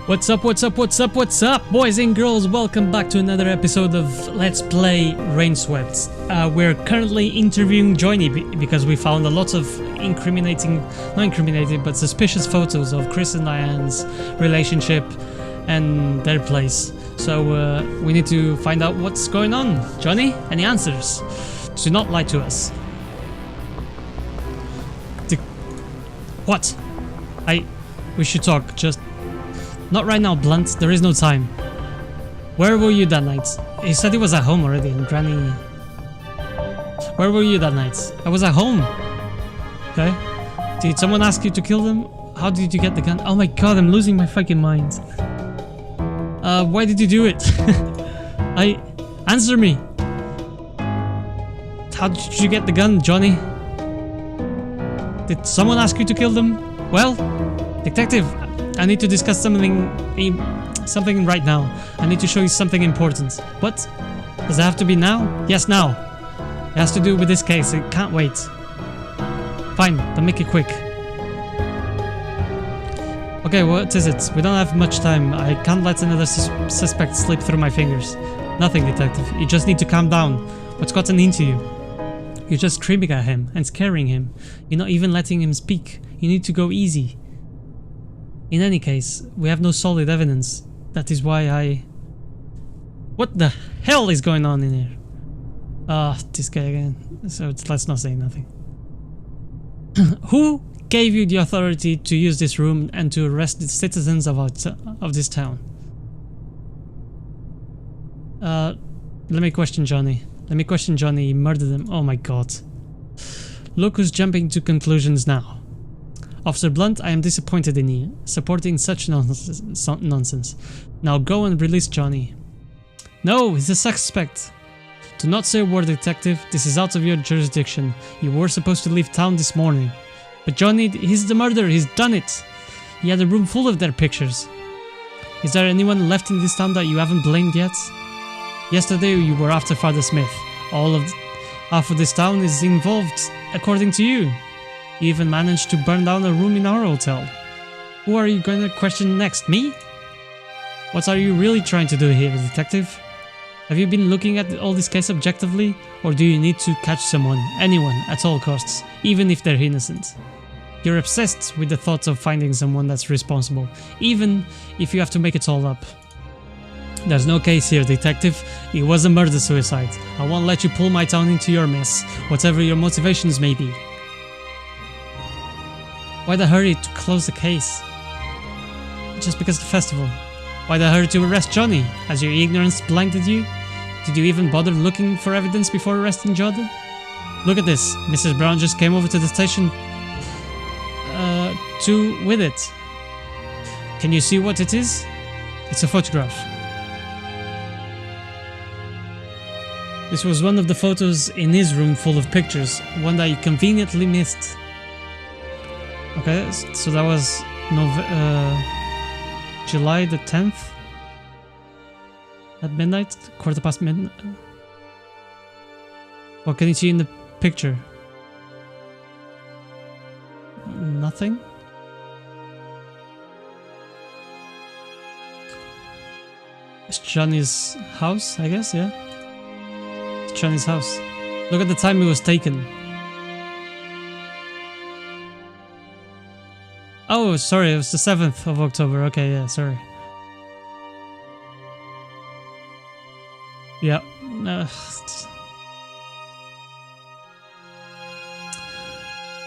What's up, boys and girls? Welcome back to another episode of Let's Play Rainswept. We're currently interviewing Johnny because we found a lot of suspicious photos of Chris and Diane's relationship and their place. So we need to find out what's going on. Johnny, any answers? Do not lie to us. What? We should talk, just... Not right now, Blunt. There is no time. Where were you that night? He said he was at home already, and Granny... Where were you that night? I was at home. Okay. Did someone ask you to kill them? How did you get the gun? Oh my god, I'm losing my fucking mind. Why did you do it? Answer me. How did you get the gun, Johnny? Did someone ask you to kill them? Well, Detective, I need to discuss something right now. I need to show you something important. What? Does it have to be now? Yes, now. It has to do with this case. It can't wait. Fine, then make it quick. Okay, what is it? We don't have much time. I can't let another suspect slip through my fingers. Nothing, Detective. You just need to calm down. What's gotten into you? You're just screaming at him and scaring him. You're not even letting him speak. You need to go easy. In any case, we have no solid evidence. That is why I... What the hell is going on in here? This guy again. So let's not say nothing. Who gave you the authority to use this room and to arrest the citizens of this town? Let me question Johnny. He murdered them. Oh my god. Look who's jumping to conclusions now. Officer Blunt, I am disappointed in you, supporting such nonsense. Now go and release Johnny. No, he's a suspect. Do not say a word, Detective. This is out of your jurisdiction. You were supposed to leave town this morning. But Johnny, he's the murderer. He's done it. He had a room full of their pictures. Is there anyone left in this town that you haven't blamed yet? Yesterday you were after Father Smith. Half of this town is involved, according to you. You even managed to burn down a room in our hotel. Who are you going to question next? Me? What are you really trying to do here, Detective? Have you been looking at all this case objectively? Or do you need to catch someone, anyone, at all costs, even if they're innocent? You're obsessed with the thought of finding someone that's responsible, even if you have to make it all up. There's no case here, Detective. It was a murder-suicide. I won't let you pull my town into your mess, whatever your motivations may be. Why the hurry to close the case? Just because of the festival. Why the hurry to arrest Johnny? Has your ignorance blinded you? Did you even bother looking for evidence before arresting Johnny? Look at this. Mrs. Brown just came over to the station with it. Can you see what it is? It's a photograph. This was one of the photos in his room full of pictures, one that you conveniently missed. Okay, so that was July the 10th at midnight, quarter past midnight. What can you see in the picture? Nothing? It's Johnny's house, I guess, yeah? It's Johnny's house. Look at the time it was taken. Oh, sorry, it was the 7th of October. Okay, yeah, sorry. Yeah.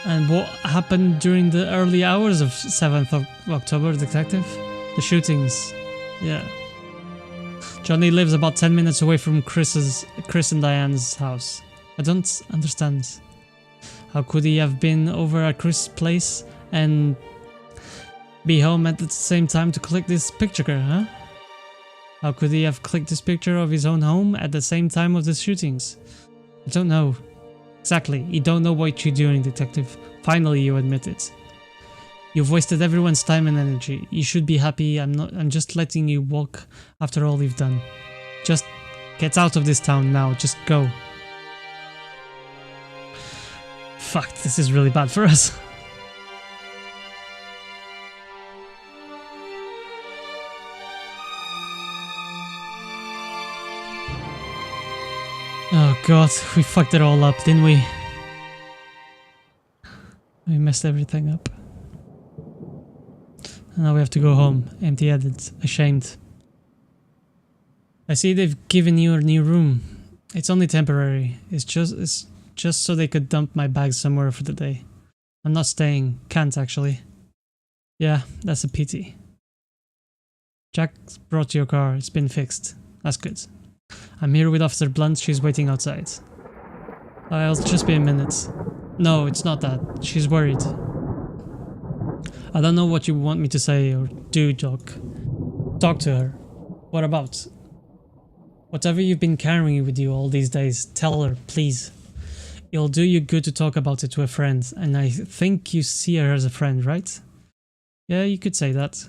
And what happened during the early hours of 7th of October, Detective? The shootings. Yeah. Johnny lives about 10 minutes away from Chris and Diane's house. I don't understand. How could he have been over at Chris' place and be home at the same time to click this picture, huh? How could he have clicked this picture of his own home at the same time of the shootings? I don't know. Exactly, you don't know what you're doing, Detective. Finally, you admit it. You've wasted everyone's time and energy. You should be happy. I'm just letting you walk after all you've done. Just get out of this town now. Just go. Fuck, this is really bad for us. Oh god, we fucked it all up, didn't we? We messed everything up. And now we have to go home, empty-headed, ashamed. I see they've given you a new room. It's only temporary. It's just so they could dump my bags somewhere for the day. I'm not staying. Can't actually. Yeah, that's a pity. Jack brought your car. It's been fixed. That's good. I'm here with Officer Blunt. She's waiting outside. I'll just be a minute. No, it's not that. She's worried. I don't know what you want me to say or do, Doc. Talk to her. What about? Whatever you've been carrying with you all these days, tell her, please. It'll do you good to talk about it to a friend, and I think you see her as a friend, right? Yeah, you could say that.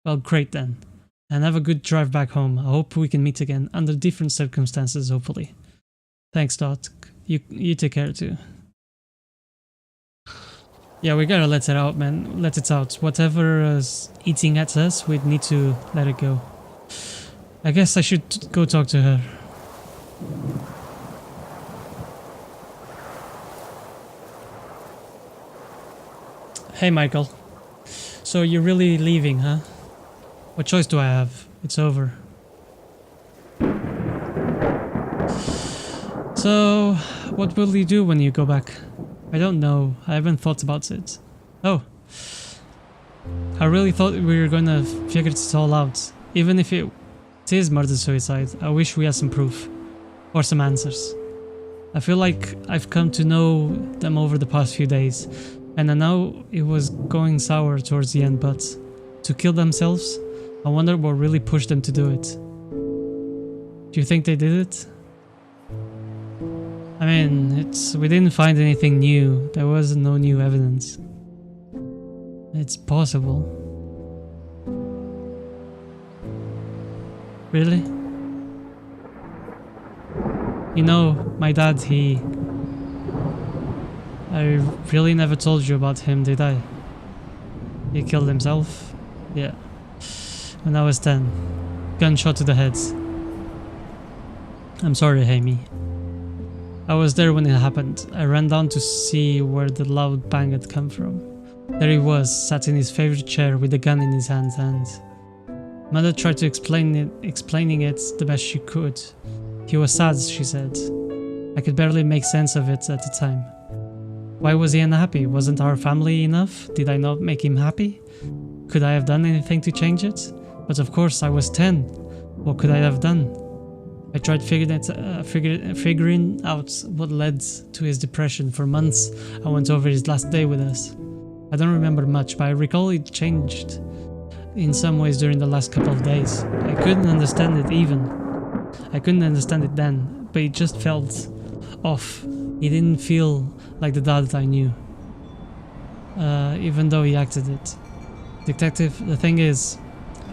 Well, great then. And have a good drive back home. I hope we can meet again, under different circumstances, hopefully. Thanks, Doc. You take care too. Yeah, we gotta let it out, man. Let it out. Whatever is eating at us, we need to let it go. I guess I should go talk to her. Hey, Michael. So you're really leaving, huh? What choice do I have? It's over. So, what will you do when you go back? I don't know. I haven't thought about it. Oh. I really thought we were gonna figure this all out. Even if it is murder-suicide, I wish we had some proof. Or some answers. I feel like I've come to know them over the past few days. And I know it was going sour towards the end, but to kill themselves, I wonder what really pushed them to do it. Do you think they did it? I mean, we didn't find anything new. There was no new evidence. It's possible. Really? You know, my dad, I really never told you about him, did I? He killed himself? Yeah. When I was 10. Gunshot to the head. I'm sorry, Amy. I was there when it happened. I ran down to see where the loud bang had come from. There he was, sat in his favorite chair with a gun in his hand, and Mother tried to explaining it the best she could. He was sad, she said. I could barely make sense of it at the time. Why was he unhappy? Wasn't our family enough? Did I not make him happy? Could I have done anything to change it? But of course, I was 10. What could I have done? I tried figuring out what led to his depression. For months, I went over his last day with us. I don't remember much, but I recall it changed in some ways during the last couple of days. I couldn't understand it even. I couldn't understand it then, but it just felt off. He didn't feel like the dad that I knew, even though he acted it. Detective, the thing is,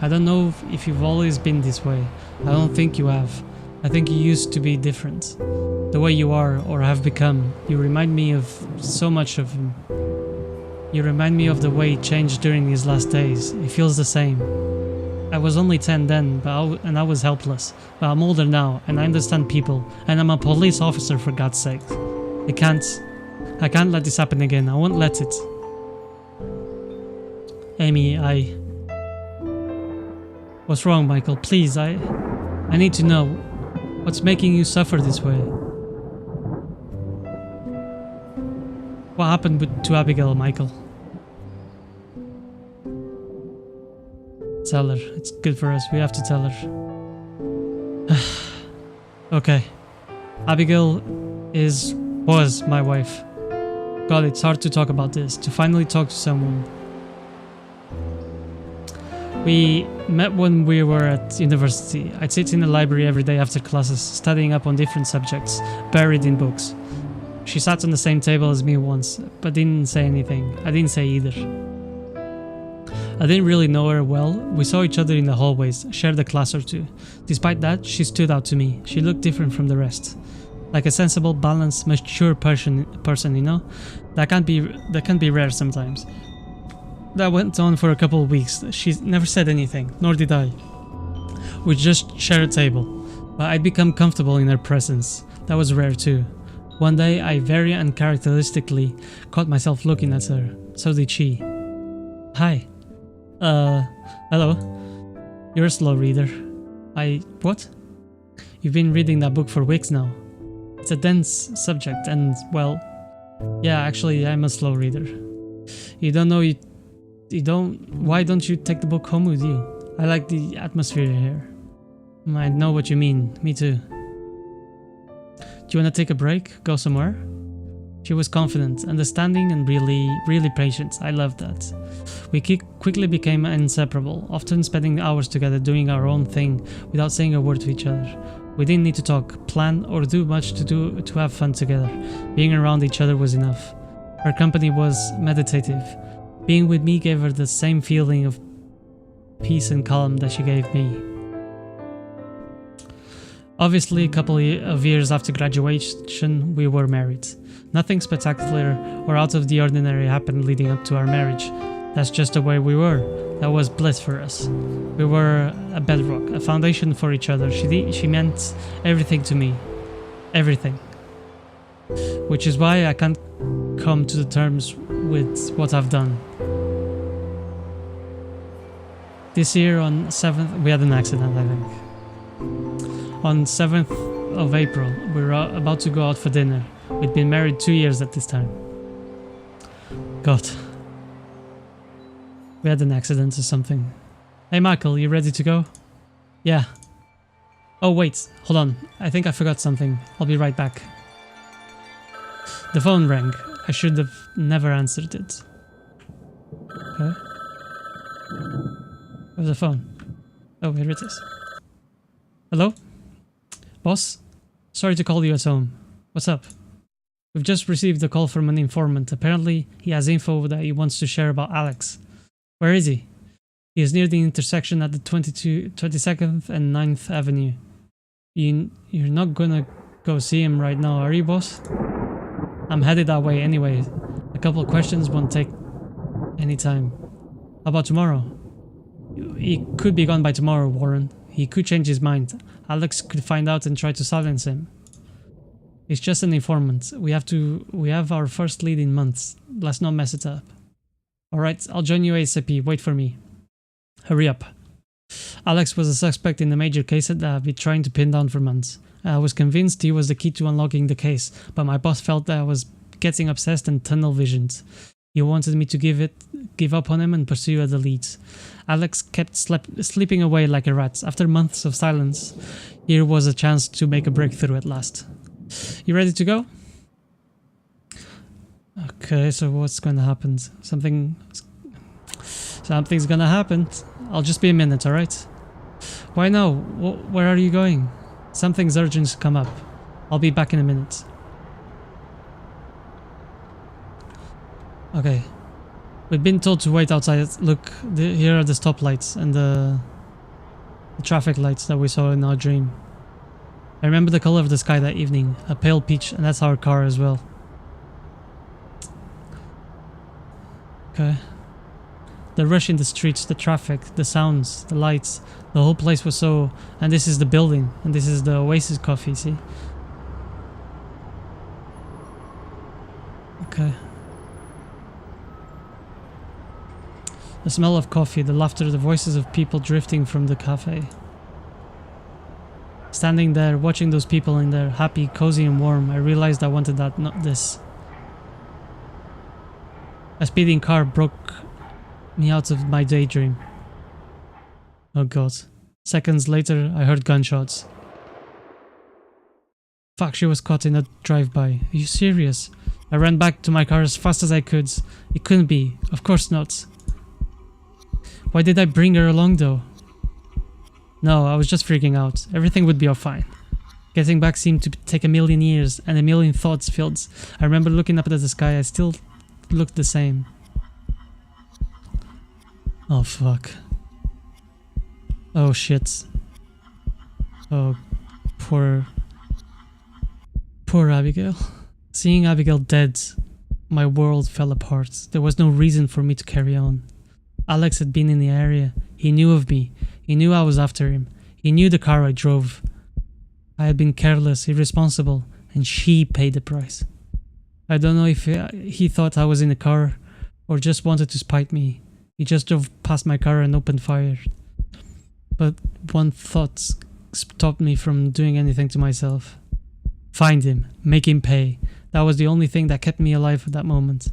I don't know if you've always been this way. I don't think you have. I think you used to be different. The way you are, or have become, you remind me of so much of him. You remind me of the way he changed during his last days. It feels the same. I was only 10 then, and I was helpless. But I'm older now, and I understand people, and I'm a police officer, for God's sake. I can't let this happen again. I won't let it. Amy, What's wrong, Michael? Please, I need to know. What's making you suffer this way? What happened to Abigail, Michael? Tell her. It's good for us. We have to tell her. Okay. Abigail was my wife. God, it's hard to talk about this. To finally talk to someone. We met when we were at university. I'd sit in the library every day after classes, studying up on different subjects, buried in books. She sat on the same table as me once, but didn't say anything. I didn't say either. I didn't really know her well. We saw each other in the hallways, shared a class or two. Despite that, she stood out to me. She looked different from the rest. Like a sensible, balanced, mature person, you know? That can be rare sometimes. That went on for a couple of weeks. She never said anything, nor did I. We just shared a table, but I'd become comfortable in her presence. That was rare too. One day, I very uncharacteristically caught myself looking at her. So did she. Hi. Hello. You're a slow reader. What? You've been reading that book for weeks now. It's a dense subject and, well, yeah, actually, I'm a slow reader. Why don't you take the book home with you? I like the atmosphere here. I know what you mean. Me too. Do you want to take a break? Go somewhere? She was confident, understanding, and really patient. I loved that. We quickly became inseparable, often spending hours together doing our own thing without saying a word to each other. We didn't need to talk, plan, or do much to have fun together. Being around each other was enough. Her company was meditative. Being with me gave her the same feeling of peace and calm that she gave me. Obviously, a couple of years after graduation, we were married. Nothing spectacular or out of the ordinary happened leading up to our marriage. That's just the way we were. That was bliss for us. We were a bedrock, a foundation for each other. She meant everything to me. Everything. Which is why I can't come to the terms with what I've done. This year on 7th, we had an accident, I think. On 7th of April, we were about to go out for dinner. We'd been married 2 years at this time. God. We had an accident or something. Hey Michael, you ready to go? Yeah. Oh wait, hold on. I think I forgot something. I'll be right back. The phone rang. I should have never answered it. Okay. Where's the phone? Oh, here it is. Hello? Boss? Sorry to call you at home. What's up? We've just received a call from an informant. Apparently, he has info that he wants to share about Alex. Where is he? He is near the intersection at the 22nd and 9th Avenue. You're not gonna go see him right now, are you, boss? I'm headed that way anyway. A couple of questions won't take any time. How about tomorrow? He could be gone by tomorrow, Warren. He could change his mind. Alex could find out and try to silence him. He's just an informant. We have our first lead in months. Let's not mess it up. Alright, I'll join you ASAP. Wait for me. Hurry up. Alex was a suspect in a major case that I've been trying to pin down for months. I was convinced he was the key to unlocking the case, but my boss felt that I was getting obsessed and tunnel visioned. He wanted me to give up on him and pursue other leads. Alex kept sleeping away like a rat. After months of silence, here was a chance to make a breakthrough at last. You ready to go? Okay, so what's gonna happen? Something's gonna happen. I'll just be a minute, alright? Why now? Where are you going? Something's urgent to come up. I'll be back in a minute. Okay. We've been told to wait outside. Look, here are the stoplights and the traffic lights that we saw in our dream. I remember the color of the sky that evening, a pale peach, and that's our car as well. Okay. The rush in the streets, the traffic, the sounds, the lights, the whole place was so... And this is the building, and this is the Oasis coffee, see? Okay. The smell of coffee, the laughter, the voices of people drifting from the cafe. Standing there, watching those people in there, happy, cozy and warm, I realized I wanted that, not this. A speeding car broke me out of my daydream. Oh god. Seconds later, I heard gunshots. Fuck, she was caught in a drive-by. Are you serious? I ran back to my car as fast as I could. It couldn't be. Of course not. Why did I bring her along though? No, I was just freaking out. Everything would be all fine. Getting back seemed to take a million years, and a million thoughts filled. I remember looking up at the sky. I still looked the same. Oh fuck. Oh shit. Oh, poor Abigail. Seeing Abigail dead, my world fell apart. There was no reason for me to carry on. Alex had been in the area. He knew of me. He knew I was after him. He knew the car I drove. I had been careless, irresponsible, and she paid the price. I don't know if he thought I was in the car or just wanted to spite me. He just drove past my car and opened fire. But one thought stopped me from doing anything to myself. Find him, make him pay. That was the only thing that kept me alive at that moment.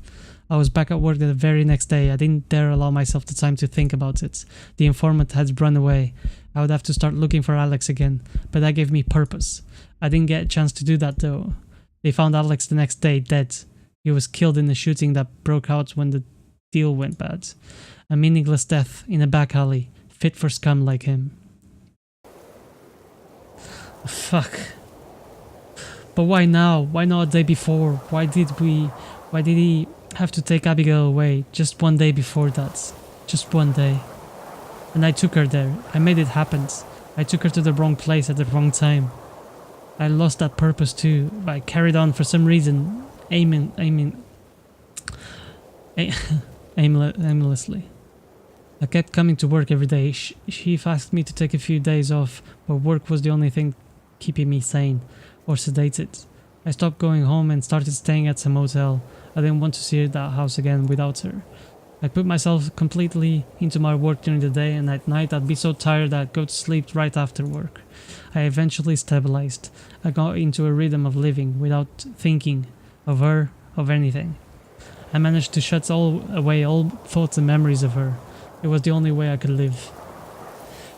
I was back at work the very next day. I didn't dare allow myself the time to think about it. The informant had run away. I would have to start looking for Alex again, but that gave me purpose. I didn't get a chance to do that though. They found Alex the next day, dead. He was killed in the shooting that broke out when the deal went bad. A meaningless death in a back alley, fit for scum like him. Fuck. But why now? Why not a day before? Why did he have to take Abigail away just one day before that? Just one day. And I took her there. I made it happen. I took her to the wrong place at the wrong time. I lost that purpose too, but I carried on for some reason, aimlessly. I kept coming to work every day. She asked me to take a few days off, but work was the only thing keeping me sane or sedated. I stopped going home and started staying at some motel. I didn't want to see that house again without her. I put myself completely into my work during the day, and at night I'd be so tired that I'd go to sleep right after work. I eventually stabilized. I got into a rhythm of living without thinking of her, of anything. I managed to shut away all thoughts and memories of her. It was the only way I could live.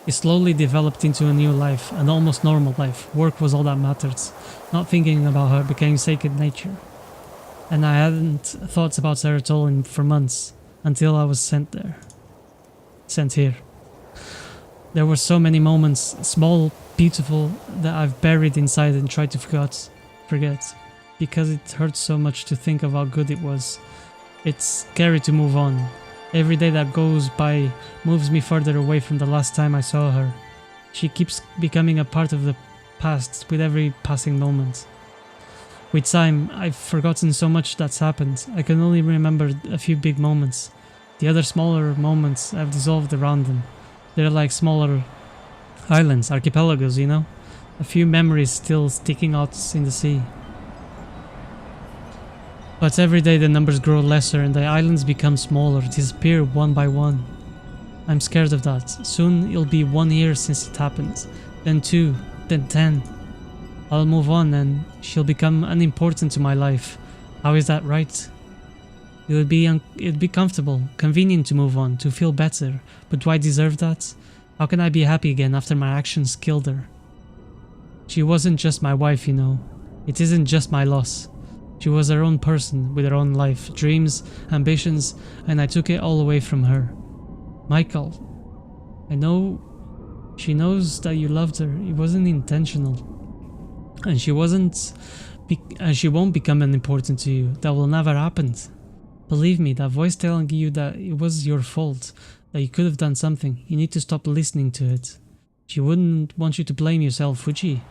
It slowly developed into a new life, an almost normal life. Work was all that mattered. Not thinking about her became second nature. And I hadn't thoughts about her at all for months, until I was sent here. There were so many moments, small, beautiful, that I've buried inside and tried to forget, because it hurts so much to think of how good it was. It's scary to move on. Every day that goes by moves me further away from the last time I saw her. She keeps becoming a part of the past with every passing moment. With time, I've forgotten so much that's happened. I can only remember a few big moments. The other smaller moments have dissolved around them. They're like smaller islands, archipelagos, you know? A few memories still sticking out in the sea. But every day the numbers grow lesser and the islands become smaller, disappear one by one. I'm scared of that. Soon it'll be 1 year since it happened, then 2, then 10. I'll move on and she'll become unimportant to my life. How is that right? It'd be comfortable, convenient to move on, to feel better. But do I deserve that? How can I be happy again after my actions killed her? She wasn't just my wife, you know. It isn't just my loss. She was her own person with her own life, dreams, ambitions, and I took it all away from her. Michael, I know she knows that you loved her. It wasn't intentional. And she won't become unimportant to you. That will never happen. Believe me, that voice telling you that it was your fault, that you could have done something, you need to stop listening to it. She wouldn't want you to blame yourself, would she?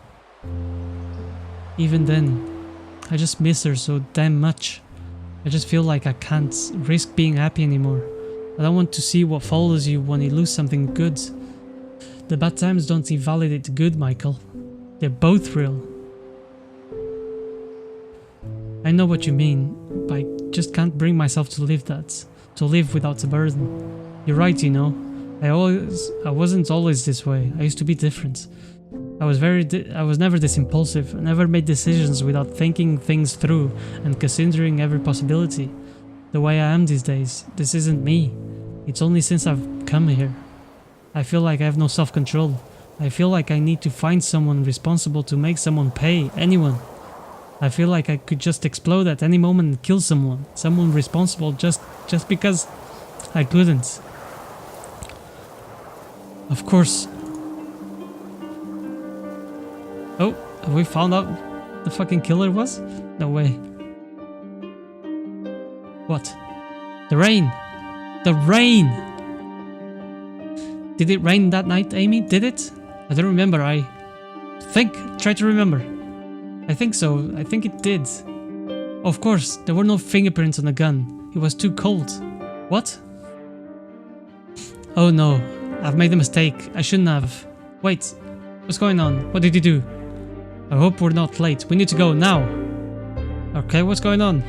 Even then, I just miss her so damn much. I just feel like I can't risk being happy anymore. I don't want to see what follows you when you lose something good. The bad times don't invalidate the good, Michael. They're both real. I know what you mean, but I just can't bring myself to live that. To live without a burden. You're right, you know. I wasn't always this way. I used to be different. I was never this impulsive. I never made decisions without thinking things through and considering every possibility. The way I am these days, this isn't me. It's only since I've come here. I feel like I have no self-control. I feel like I need to find someone responsible to make someone pay, anyone. I feel like I could just explode at any moment and kill someone responsible just because I couldn't. Of course. Oh, have we found out the fucking killer was? No way. What? The rain! The rain! Did it rain that night, Amy? Did it? I don't remember. Try to remember. I think so. I think it did. Of course, there were no fingerprints on the gun. It was too cold. What? Oh no, I've made a mistake. I shouldn't have. Wait, what's going on? What did you do? I hope we're not late. We need to go now. Okay, what's going on?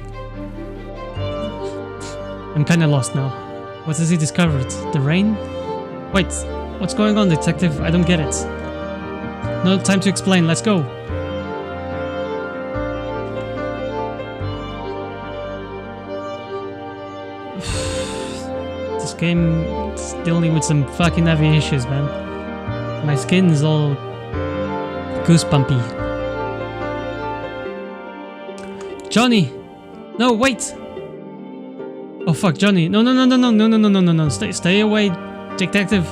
I'm kinda lost now. What has he discovered? The rain? Wait, what's going on, detective? I don't get it. No time to explain, let's go. This game is dealing with some fucking heavy issues, man. My skin is all goosebumpy. Johnny! No, wait! Oh fuck, Johnny. No. Stay away, detective.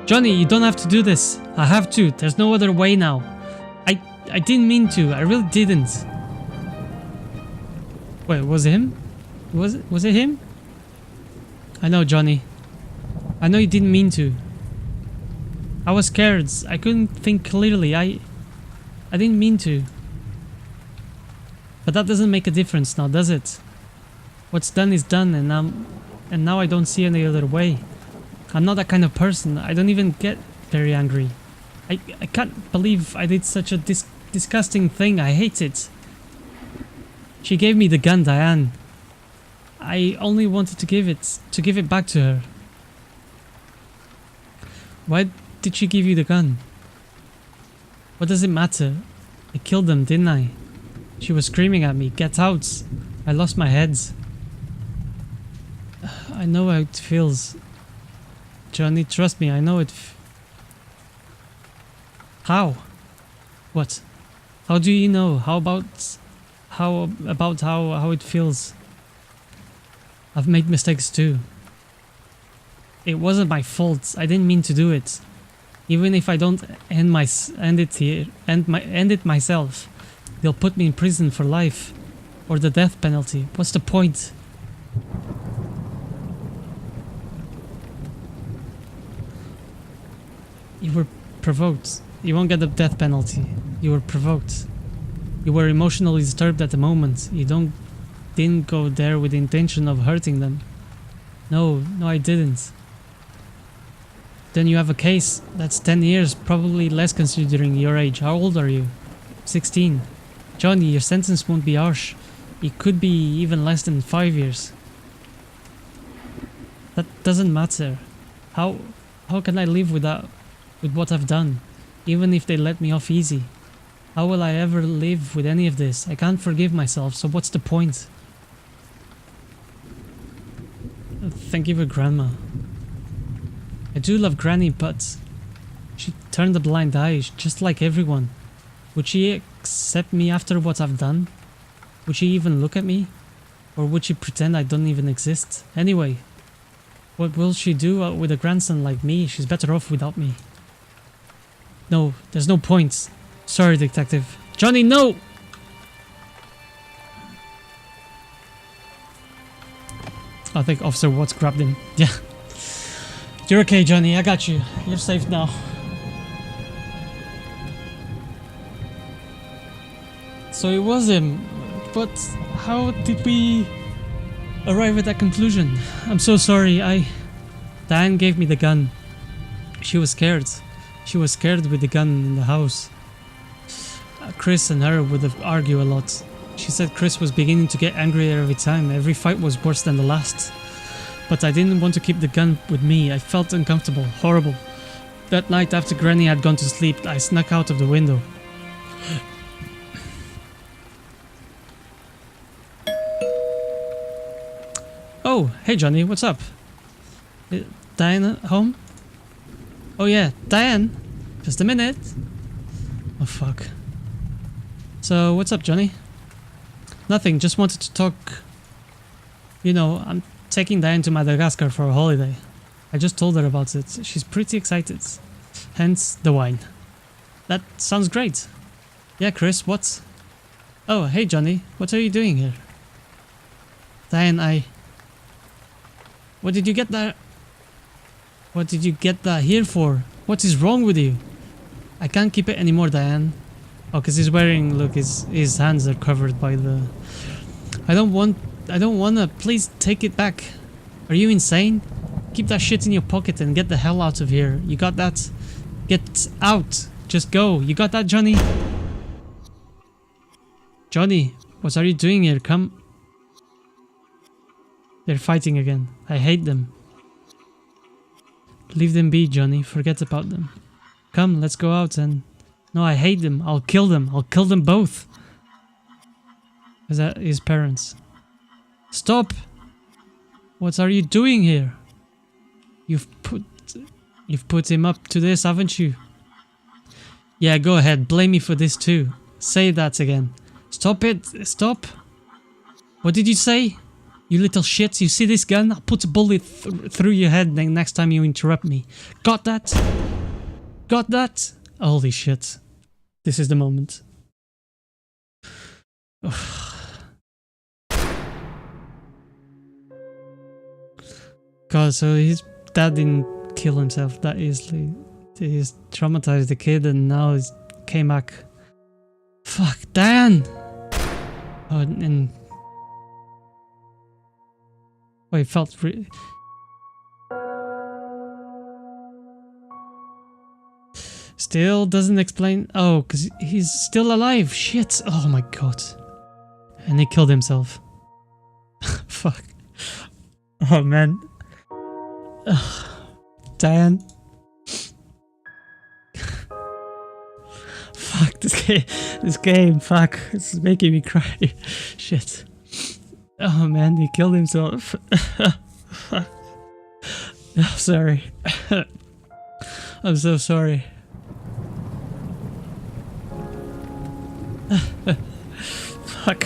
Johnny, you don't have to do this. I have to. There's no other way now. I didn't mean to. I really didn't. Wait, was it him? Was it him? I know, Johnny. I know you didn't mean to. I was scared. I couldn't think clearly. I didn't mean to. But that doesn't make a difference now, does it? What's done is done, and now I don't see any other way. I'm not that kind of person. I don't even get very angry. I can't believe I did such a disgusting thing. I hate it. She gave me the gun, Diane. I only wanted to give it back to her. Why did she give you the gun? What does it matter? I killed them, didn't I? She was screaming at me, get out! I lost my head. I know how it feels. Johnny, trust me, I know it. How? What? How do you know? How about how it feels? I've made mistakes too. It wasn't my fault. I didn't mean to do it. Even if I don't end it myself, they'll put me in prison for life, or the death penalty. What's the point? You were provoked. You won't get the death penalty. You were provoked. You were emotionally disturbed at the moment. You didn't go there with the intention of hurting them. No, I didn't. Then you have a case. That's 10 years, probably less considering your age. How old are you? 16. Johnny, your sentence won't be harsh. It could be even less than 5 years. That doesn't matter. How can I live with what I've done, even if they let me off easy? How will I ever live with any of this? I can't forgive myself, so what's the point? Thank you for Grandma. I do love Granny, but she turned a blind eye, just like everyone. Would she accept me after what I've done? Would she even look at me? Or would she pretend I don't even exist? Anyway, what will she do with a grandson like me? She's better off without me. No, there's no point. Sorry, detective. Johnny, no! I think Officer Watts grabbed him. Yeah. You're okay, Johnny. I got you. You're safe now. So it was him. But how did we arrive at that conclusion? I'm so sorry. Diane gave me the gun. She was scared. She was scared with the gun in the house. Chris and her would have argued a lot. She said Chris was beginning to get angrier every time. Every fight was worse than the last. But I didn't want to keep the gun with me. I felt uncomfortable, horrible. That night after Granny had gone to sleep, I snuck out of the window. Oh, hey Johnny, what's up? Diane home? Oh yeah, Diane? Just a minute. Oh fuck. So, what's up, Johnny? Nothing, just wanted to talk. You know, I'm taking Diane to Madagascar for a holiday. I just told her about it. She's pretty excited. Hence, the wine. That sounds great. Yeah, Chris, what? Oh, hey, Johnny. What are you doing here? Diane, What did you get that? What did you get that here for? What is wrong with you? I can't keep it anymore, Diane. Oh, because he's wearing, look, his hands are covered by the... I don't wanna. Please take it back. Are you insane? Keep that shit in your pocket and get the hell out of here. You got that? Get out. Just go. You got that, Johnny? Johnny, what are you doing here? Come. They're fighting again. I hate them. Leave them be, Johnny. Forget about them. Come, let's go out and... No, I hate them. I'll kill them. I'll kill them both. Is that his parents? Stop! What are you doing here? You've put him up to this, haven't you? Yeah, go ahead. Blame me for this too. Say that again. Stop it. Stop. What did you say? You little shit. You see this gun? I'll put a bullet through your head next time you interrupt me. Got that? Got that? Holy shit. This is the moment. God, so his dad didn't kill himself that easily. He's traumatized the kid and now he's came back. Fuck, Dan! Oh, and... Oh, he felt really... Still doesn't explain... Oh, because he's still alive. Shit. Oh my god. And he killed himself. Fuck. Oh man. Ugh. Diane. Fuck this game, fuck, it's making me cry. Shit. Oh man, he killed himself. Fuck. I'm sorry. I'm so sorry. Fuck.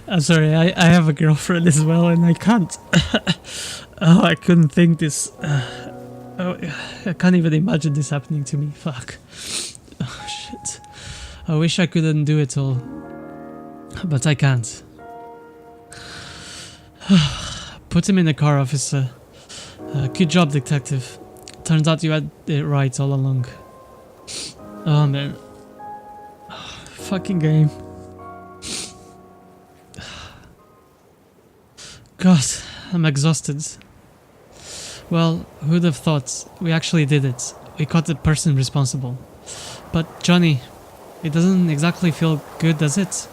I'm sorry, I have a girlfriend as well and I can't. Oh, I couldn't think this. Oh, I can't even imagine this happening to me. Fuck. Oh, shit. I wish I could undo it all. But I can't. Put him in the car, officer. Good job, detective. Turns out you had it right all along. Oh, man. Fucking game. God, I'm exhausted. Well, who'd have thought? We actually did it. We caught the person responsible. But Johnny, it doesn't exactly feel good, does it?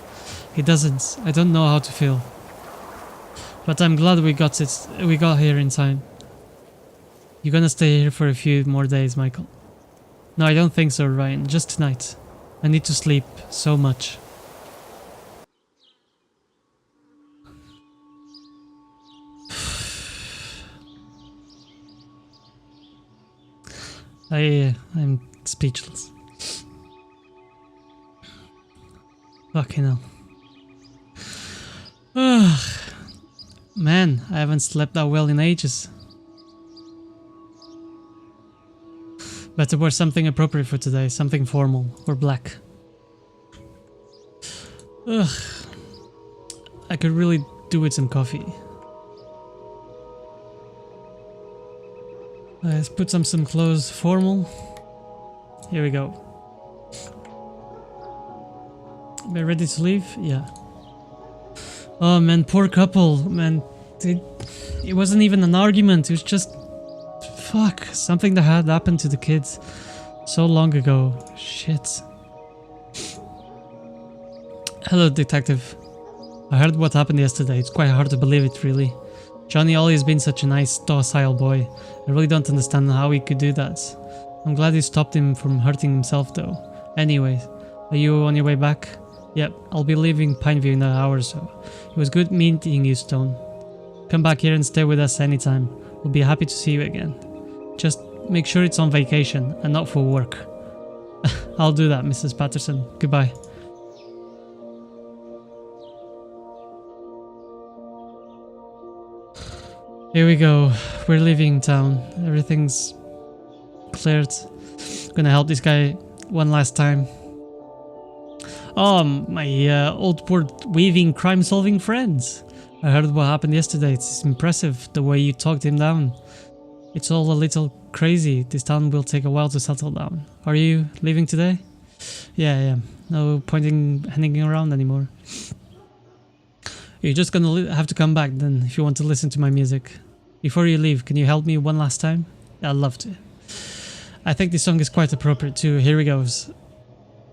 It doesn't. I don't know how to feel. But I'm glad we got it. We got here in time. You're gonna stay here for a few more days, Michael? No, I don't think so, Ryan. Just tonight. I need to sleep so much. I'm speechless. Fucking hell. Ugh. Man, I haven't slept that well in ages. Better wear something appropriate for today, something formal or black. Ugh. I could really do with some coffee. Let's put some clothes formal. Here we go. We're ready to leave? Yeah. Oh man, poor couple. Man, it wasn't even an argument. It was just... Fuck. Something that had happened to the kids so long ago. Shit. Hello, detective. I heard what happened yesterday. It's quite hard to believe it, really. Johnny always been such a nice, docile boy. I really don't understand how he could do that. I'm glad you stopped him from hurting himself though. Anyway, are you on your way back? Yep, I'll be leaving Pineview in an hour or so. It was good meeting you, Stone. Come back here and stay with us anytime. We'll be happy to see you again. Just make sure it's on vacation and not for work. I'll do that, Mrs. Patterson. Goodbye. Here we go. We're leaving town. Everything's cleared. Gonna help this guy one last time. Oh, my old word weaving crime solving friends. I heard what happened yesterday. It's impressive the way you talked him down. It's all a little crazy. This town will take a while to settle down. Are you leaving today? Yeah. No pointing, hanging around anymore. You're just gonna have to come back then if you want to listen to my music. Before you leave, can you help me one last time? I'd love to. I think this song is quite appropriate too. Here it goes.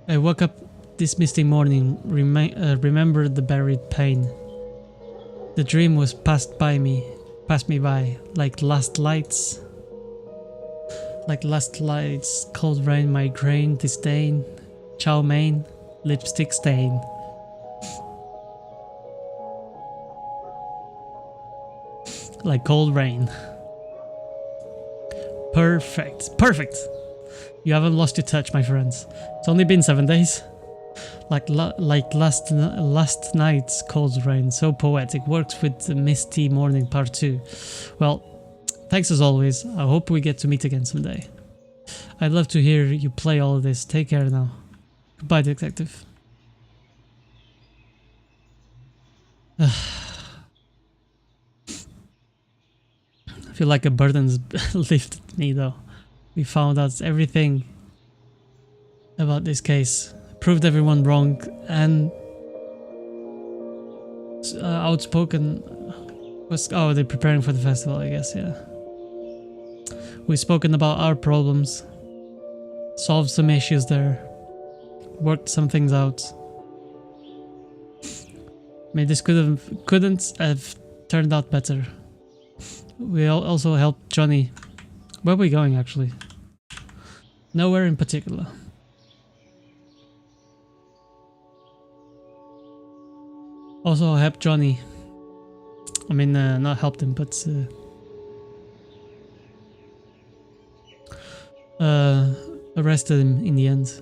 I woke up this misty morning, remembered the buried pain. The dream was passed me by, like last lights. Like last lights, cold rain, migraine, disdain, chow mein, lipstick stain. Like cold rain. Perfect. You haven't lost your touch, my friends. It's only been 7 days. Like last night's cold rain, so poetic. Works with the misty morning part 2. Well, thanks as always. I hope we get to meet again someday. I'd love to hear you play all of this. Take care now. Goodbye, detective. I feel like a burden's lifted me though. We found out everything about this case. Proved everyone wrong and outspoken was... Oh, they're preparing for the festival, I guess, yeah. We've spoken about our problems, solved some issues there, worked some things out. Maybe this couldn't have turned out better. We also helped Johnny. Where are we going actually? Nowhere in particular. Also helped Johnny. I mean, not helped him, but arrested him in the end.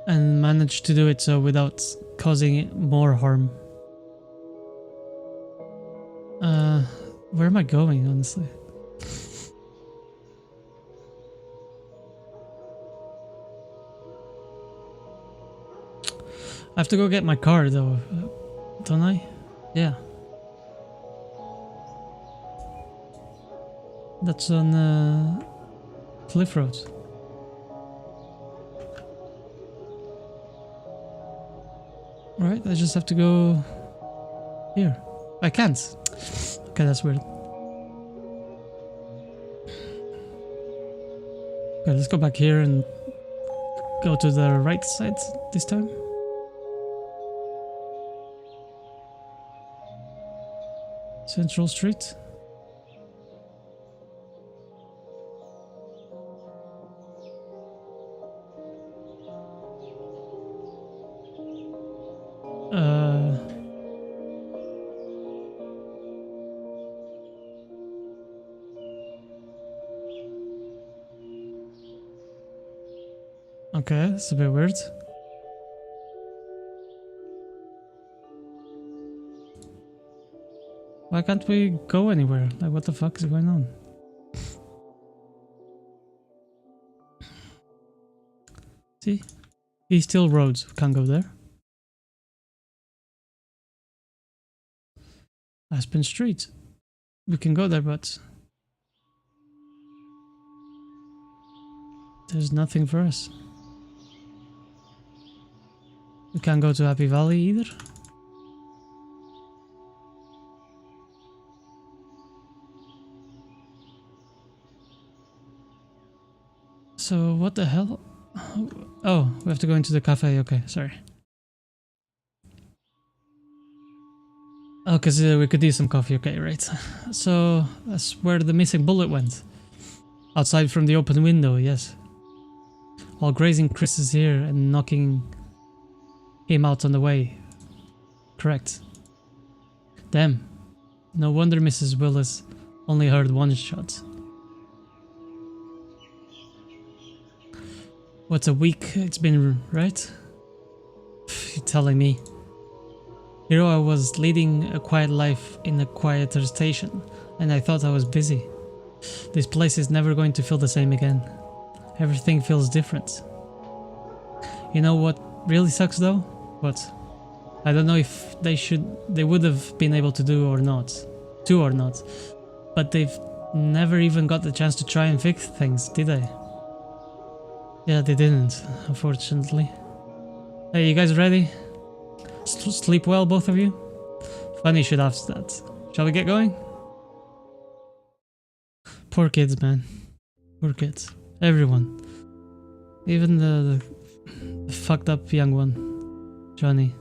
And managed to do it so without causing more harm. Where am I going, honestly? I have to go get my car though, don't I? Yeah. That's on Cliff Road. Right, I just have to go here. I can't. Okay, that's weird. Okay, let's go back here and go to the right side this time. Central Street. Okay, that's a bit weird. Why can't we go anywhere? Like, what the fuck is going on? See? East Hill Road. Can't go there. Aspen Street. We can go there, but there's nothing for us. We can't go to Happy Valley either. So what the hell? Oh, we have to go into the cafe. Okay, sorry. Oh, because we could use some coffee. Okay, right. So that's where the missing bullet went. Outside from the open window, yes. While grazing Chris is here and knocking him out on the way. Correct. Damn. No wonder Mrs. Willis only heard one shot. What's a week it's been, right? You're telling me. Here I was leading a quiet life in a quieter station, and I thought I was busy. This place is never going to feel the same again. Everything feels different. You know what really sucks though? What? I don't know if they would have been able to do or not. But they've never even got the chance to try and fix things, did they? Yeah, they didn't, unfortunately. Hey, you guys ready? Sleep well, both of you? Funny you should ask that. Shall we get going? Poor kids, man. Poor kids. Everyone. Even the fucked up young one. Johnny.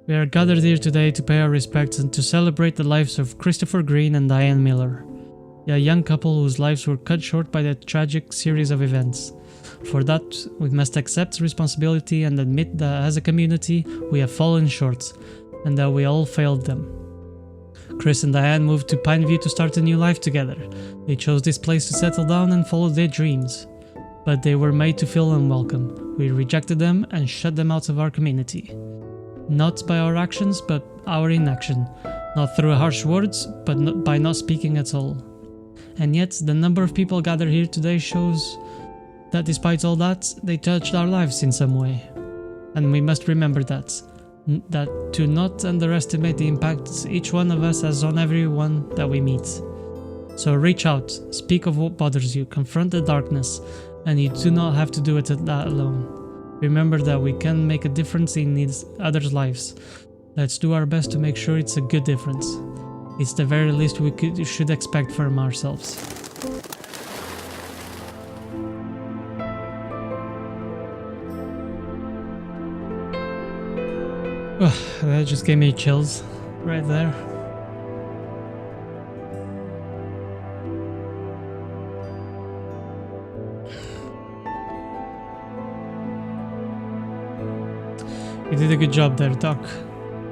We are gathered here today to pay our respects and to celebrate the lives of Christopher Green and Diane Miller, a young couple whose lives were cut short by the tragic series of events. For that, we must accept responsibility and admit that as a community, we have fallen short, and that we all failed them. Chris and Diane moved to Pineview to start a new life together. They chose this place to settle down and follow their dreams. But they were made to feel unwelcome. We rejected them and shut them out of our community. Not by our actions, but our inaction. Not through harsh words, but by not speaking at all. And yet, the number of people gathered here today shows that despite all that, they touched our lives in some way. And we must remember that to not underestimate the impact each one of us has on everyone that we meet. So reach out, speak of what bothers you, confront the darkness, and you do not have to do it alone. Remember that we can make a difference in others' lives. Let's do our best to make sure it's a good difference. It's the very least we should expect from ourselves. That just gave me chills right there. You did a good job there, Doc.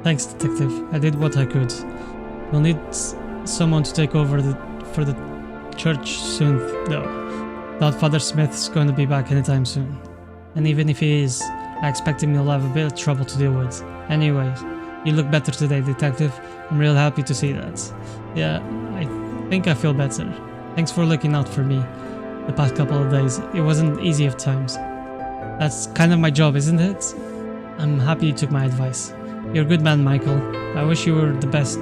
Thanks, Detective. I did what I could. We'll need someone to take over for the church soon, though. Doubt Father Smith's going to be back anytime soon. And even if he is, I expect him will have a bit of trouble to deal with. Anyway, you look better today, Detective. I'm real happy to see that. Yeah, I think I feel better. Thanks for looking out for me the past couple of days. It wasn't easy at times. That's kind of my job, isn't it? I'm happy you took my advice. You're a good man, Michael. I wish you were the best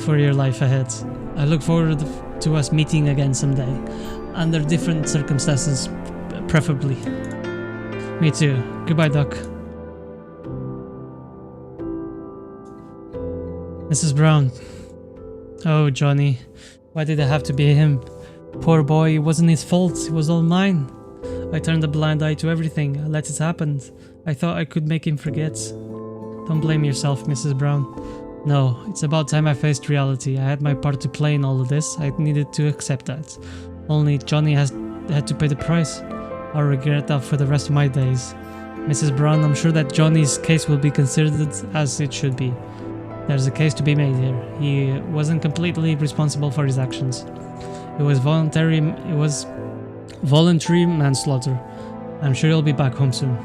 for your life ahead. I look forward to us meeting again someday, under different circumstances, preferably. Me too. Goodbye, Doc. Mrs. Brown. Oh, Johnny. Why did it have to be him? Poor boy, it wasn't his fault. It was all mine. I turned a blind eye to everything. I let it happen. I thought I could make him forget. Don't blame yourself, Mrs. Brown. No, it's about time I faced reality. I had my part to play in all of this. I needed to accept that. Only Johnny had to pay the price. I'll regret that for the rest of my days. Mrs. Brown, I'm sure that Johnny's case will be considered as it should be. There's a case to be made here. He wasn't completely responsible for his actions. It was voluntary manslaughter. I'm sure he'll be back home soon.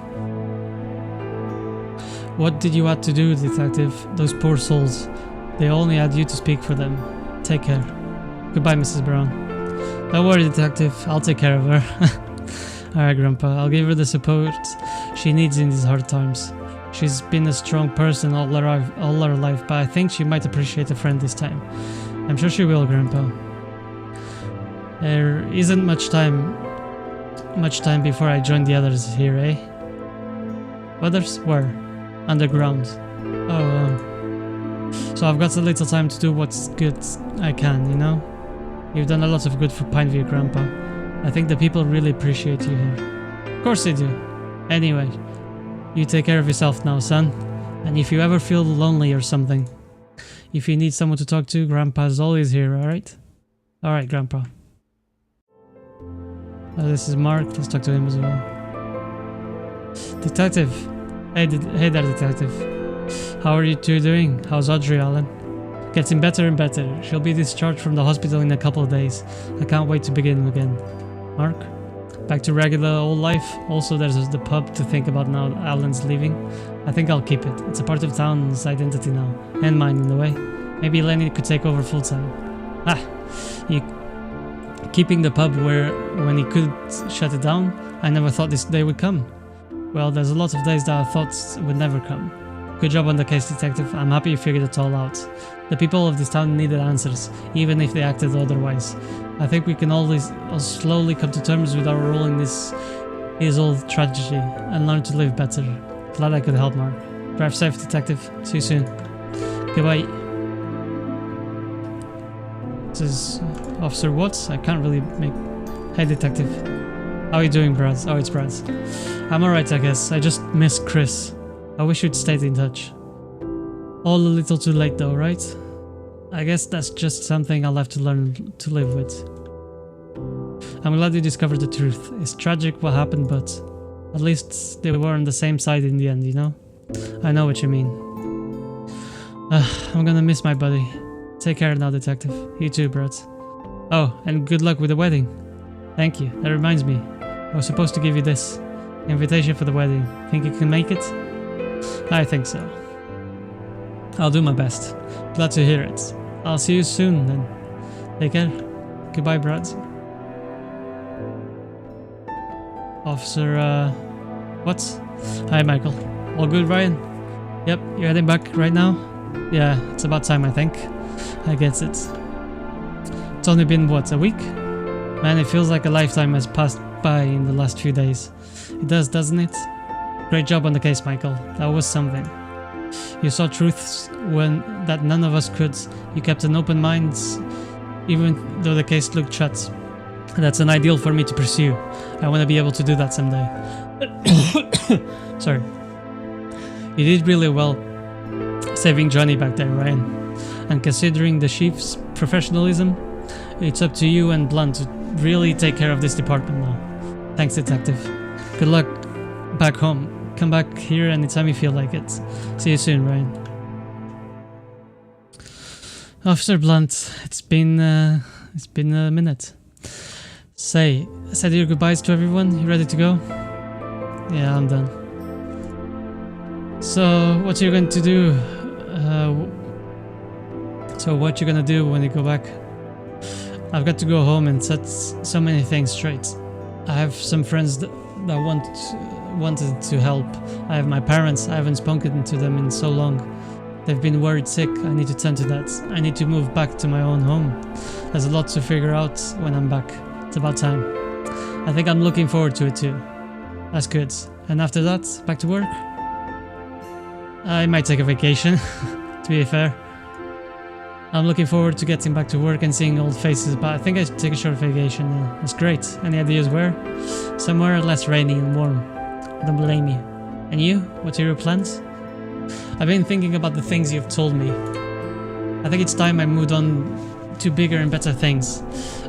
What did you have to do, Detective? Those poor souls. They only had you to speak for them. Take care. Goodbye, Mrs. Brown. Don't worry, Detective. I'll take care of her. Alright, Grandpa. I'll give her the support she needs in these hard times. She's been a strong person all her life, but I think she might appreciate a friend this time. I'm sure she will, Grandpa. There isn't much time before I join the others here, eh? Others? Where? Underground. Oh, so I've got a little time to do what's good I can, you know? You've done a lot of good for Pineview, Grandpa. I think the people really appreciate you here. Of course they do. Anyway, you take care of yourself now, son. And if you ever feel lonely or something, if you need someone to talk to, Grandpa's always here, alright? Alright, Grandpa. This is Mark. Let's talk to him as well. Detective. Hey there, Detective. How are you two doing? How's Audrey, Alan? Getting better and better. She'll be discharged from the hospital in a couple of days. I can't wait to begin again. Mark? Back to regular old life. Also, there's the pub to think about now Alan's leaving. I think I'll keep it. It's a part of town's identity now. And mine, in a way. Maybe Lenny could take over full time. Keeping the pub when he could shut it down? I never thought this day would come. Well, there's a lot of days that I thought would never come. Good job on the case, detective. I'm happy you figured it all out. The people of this town needed answers, even if they acted otherwise. I think we can always slowly come to terms with our role in this old tragedy and learn to live better. Glad I could help, Mark. Drive safe, detective. See you soon. Goodbye. This is Officer Watts. I can't really make... Hey, detective. How are you doing, Brad? Oh, it's Brad. I'm alright, I guess. I just miss Chris. I wish we'd stayed in touch. All a little too late though, right? I guess that's just something I'll have to learn to live with. I'm glad you discovered the truth. It's tragic what happened, but at least they were on the same side in the end, you know? I know what you mean. I'm gonna miss my buddy. Take care now, detective. You too, Brad. Oh, and good luck with the wedding. Thank you. That reminds me. I was supposed to give you this. Invitation for the wedding. Think you can make it? I think so. I'll do my best. Glad to hear it. I'll see you soon then. Take care. Goodbye, Brad. Officer, what? Hi, Michael. All good, Ryan? Yep, you're heading back right now? Yeah, it's about time, I think. I guess it. It's only been, what, a week? Man, it feels like a lifetime has passed by in the last few days. It does, doesn't it? Great job on the case, Michael. That was something. You saw truths that none of us could. You kept an open mind, even though the case looked shut. That's an ideal for me to pursue. I want to be able to do that someday. Sorry. You did really well saving Johnny back there, Ryan. And considering the chief's professionalism, it's up to you and Blunt to really take care of this department now. Thanks, detective. Good luck back home. Come back here anytime you feel like it. See you soon, Ryan. Officer Blunt, it's been a minute. Say, said your goodbyes to everyone. You ready to go? Yeah, I'm done. So, what you going to do? What you gonna do when you go back? I've got to go home and set so many things straight. I have some friends that wanted to help. I have my parents. I haven't spoken to them in so long. They've been worried sick. I need to tend to that. I need to move back to my own home. There's a lot to figure out when I'm back. It's about time. I think I'm looking forward to it too. That's good. And after that, back to work? I might take a vacation, to be fair. I'm looking forward to getting back to work and seeing old faces, but I think I should take a short vacation. That's great. Any ideas where? Somewhere less rainy and warm. I don't blame you. And you? What are your plans? I've been thinking about the things you've told me. I think it's time I moved on to bigger and better things.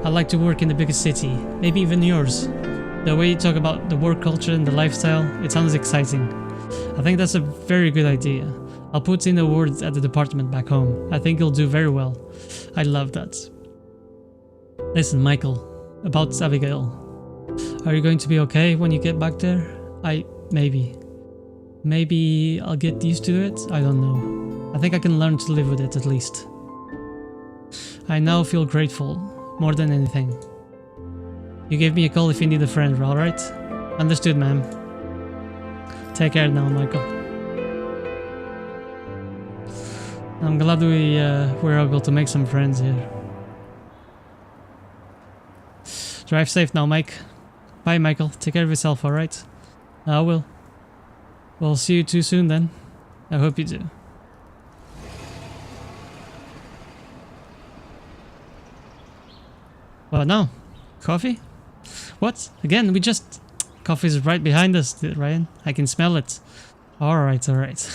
I'd like to work in the biggest city, maybe even yours. The way you talk about the work culture and the lifestyle, it sounds exciting. I think that's a very good idea. I'll put in a word at the department back home. I think you'll do very well. I love that. Listen, Michael, about Abigail. Are you going to be okay when you get back there? Maybe I'll get used to it? I don't know. I think I can learn to live with it at least. I now feel grateful, more than anything. You gave me a call if you need a friend, alright? Understood, ma'am. Take care now, Michael. I'm glad we were able to make some friends here. Drive safe now, Mike. Bye, Michael. Take care of yourself, alright? I will. We'll see you too soon then. I hope you do. What now? Coffee? What? Again, we just... Coffee's right behind us, Ryan. I can smell it. Alright, alright.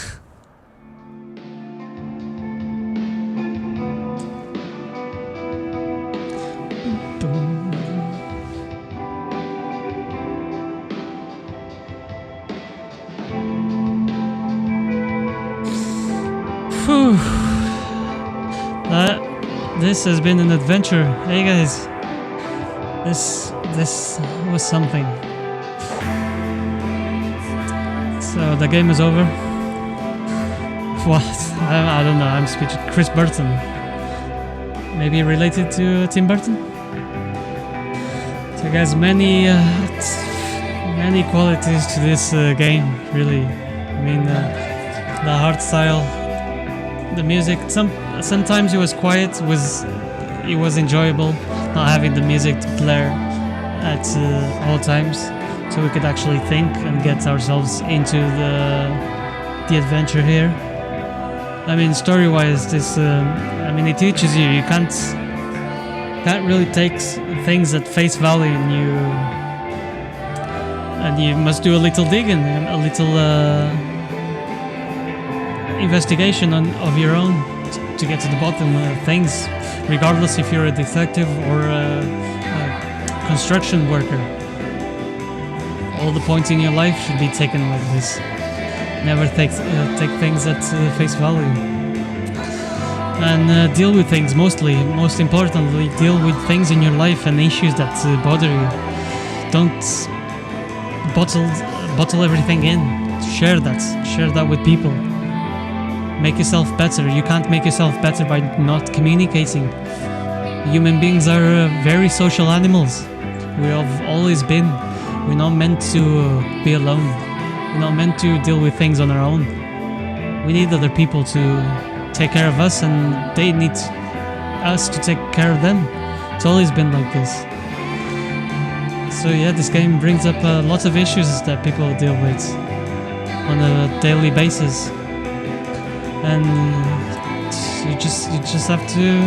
Whew. This has been an adventure. Hey guys. This was something. So the game is over. What? I don't know. I'm speechless. Chris Burton. Maybe related to Tim Burton? So guys, many many qualities to this game, really. I mean, the art style, the music. Sometimes it was quiet, it was enjoyable not having the music to blare at all times, so we could actually think and get ourselves into the adventure here. I mean, story-wise, this I mean, it teaches you can't really take things at face value, and you must do a little digging, a little investigation of your own to get to the bottom of things, regardless if you're a detective or a construction worker. All the points in your life should be taken like this. Never take things at face value. And deal with things, most importantly, deal with things in your life and issues that bother you. Don't bottle everything in. Share that with people. Make yourself better. You can't make yourself better by not communicating. Human beings are very social animals. We have always been. We're not meant to be alone. We're not meant to deal with things on our own. We need other people to take care of us, and they need us to take care of them. It's always been like this. So yeah, this game brings up lots of issues that people deal with on a daily basis, and you just have to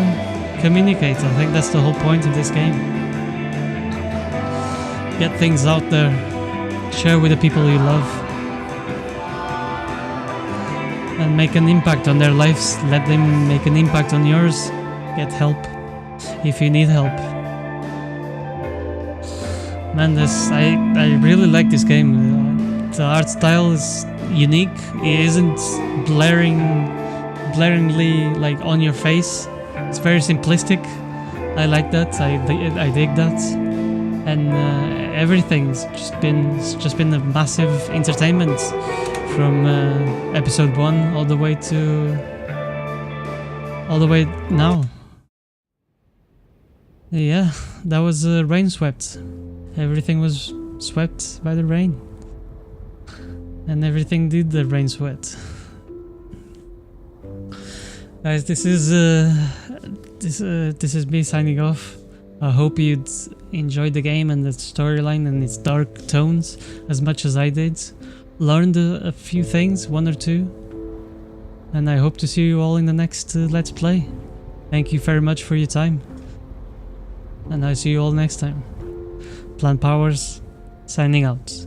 communicate. I think that's the whole point of this game. Get things out there, share with the people you love, and make an impact on their lives. Let them make an impact on yours. Get help if you need help. Man, I really like this game. The art style is unique. It isn't blaringly like on your face. It's very simplistic. I like that. I dig that. And everything's just been a massive entertainment from episode 1 all the way now. Yeah, that was Rainswept. Everything was swept by the rain, and everything did the rain sweat. Guys, this is me signing off. I hope you'd enjoyed the game and the storyline and its dark tones as much as I did. Learned a few things, 1 or 2, and I hope to see you all in the next Let's Play. Thank you very much for your time, and I'll see you all next time. Plant Powers, signing out.